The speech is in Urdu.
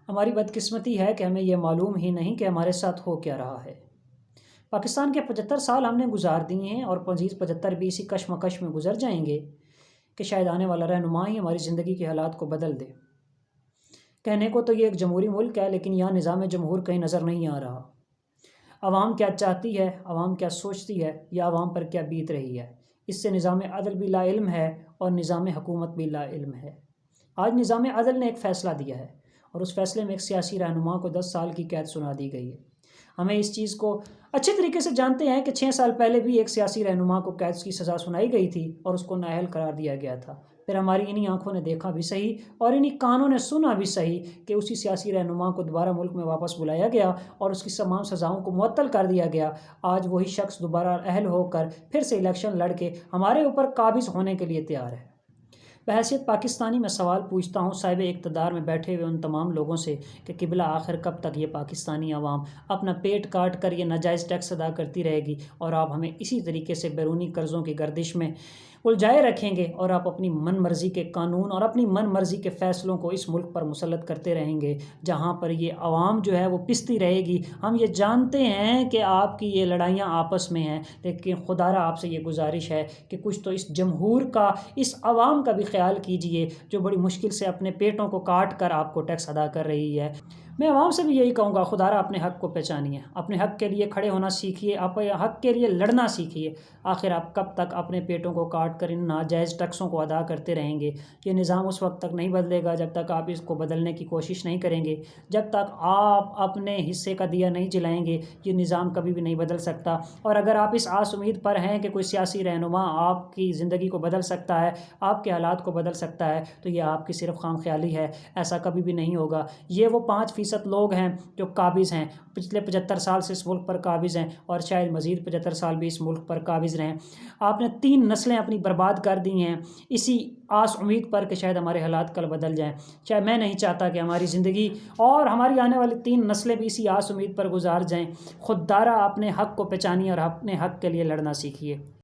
ہماری بدقسمتی ہے کہ ہمیں یہ معلوم ہی نہیں کہ ہمارے ساتھ ہو کیا رہا ہے۔ پاکستان کے 75 سال ہم نے گزار دیے ہیں اور مزید 75 بھی اسی کشمکش میں گزر جائیں گے کہ شاید آنے والا رہنما ہی ہماری زندگی کے حالات کو بدل دے۔ کہنے کو تو یہ ایک جمہوری ملک ہے، لیکن یہاں نظام جمہور کہیں نظر نہیں آ رہا۔ عوام کیا چاہتی ہے، عوام کیا سوچتی ہے، یا عوام پر کیا بیت رہی ہے، اس سے نظام عدل بھی لا علم ہے اور نظام حکومت بھی لا علم ہے۔ آج نظام عدل نے ایک فیصلہ دیا ہے اور اس فیصلے میں ایک سیاسی رہنما کو 10 سال کی قید سنا دی گئی ہے۔ ہمیں اس چیز کو اچھے طریقے سے جانتے ہیں کہ 6 سال پہلے بھی ایک سیاسی رہنما کو قید کی سزا سنائی گئی تھی اور اس کو نااہل قرار دیا گیا تھا۔ پھر ہماری انہی آنکھوں نے دیکھا بھی صحیح اور انہی کانوں نے سنا بھی صحیح کہ اسی سیاسی رہنما کو دوبارہ ملک میں واپس بلایا گیا اور اس کی تمام سزاؤں کو معطل کر دیا گیا۔ آج وہی شخص دوبارہ اہل ہو کر پھر سے الیکشن لڑ کے ہمارے اوپر قابض ہونے کے لیے تیار ہے۔ بحیثیت پاکستانی میں سوال پوچھتا ہوں صاحب اقتدار میں بیٹھے ہوئے ان تمام لوگوں سے کہ قبلہ آخر کب تک یہ پاکستانی عوام اپنا پیٹ کاٹ کر یہ ناجائز ٹیکس ادا کرتی رہے گی اور آپ ہمیں اسی طریقے سے بیرونی قرضوں کی گردش میں الجھائے رکھیں گے اور آپ اپنی من مرضی کے قانون اور اپنی من مرضی کے فیصلوں کو اس ملک پر مسلط کرتے رہیں گے، جہاں پر یہ عوام جو ہے وہ پستی رہے گی۔ ہم یہ جانتے ہیں کہ آپ کی یہ لڑائیاں آپس میں ہیں، لیکن خدا را آپ سے یہ گزارش ہے کہ کچھ تو اس جمہور کا، اس عوام کا بھی خیال کیجئے جو بڑی مشکل سے اپنے پیٹوں کو کاٹ کر آپ کو ٹیکس ادا کر رہی ہے۔ میں عوام سے بھی یہی کہوں گا، خدا را اپنے حق کو پہچانیے، اپنے حق کے لیے کھڑے ہونا سیکھیے، اپنے حق کے لیے لڑنا سیکھیے۔ آخر آپ کب تک اپنے پیٹوں کو کاٹ کر ان ناجائز ٹیکسوں کو ادا کرتے رہیں گے؟ یہ نظام اس وقت تک نہیں بدلے گا جب تک آپ اس کو بدلنے کی کوشش نہیں کریں گے۔ جب تک آپ اپنے حصے کا دیا نہیں جلائیں گے، یہ نظام کبھی بھی نہیں بدل سکتا۔ اور اگر آپ اس آس امید پر ہیں کہ کوئی سیاسی رہنما آپ کی زندگی کو بدل سکتا ہے، آپ کے حالات کو بدل سکتا ہے، تو یہ آپ کی صرف خام خیالی ہے، ایسا کبھی بھی نہیں ہوگا۔ یہ وہ 5% لوگ ہیں جو قابض ہیں، پچھلے 75 سال سے اس ملک پر قابض ہیں اور شاید مزید 75 سال بھی اس ملک پر قابض رہیں۔ آپ نے 3 نسلیں اپنی برباد کر دی ہیں اسی آس امید پر کہ شاید ہمارے حالات کل بدل جائیں۔ شاید میں نہیں چاہتا کہ ہماری زندگی اور ہماری آنے والی 3 نسلیں بھی اسی آس امید پر گزار جائیں۔ خود دارا اپنے حق کو پہچانیے اور اپنے حق کے لیے لڑنا سیکھیے۔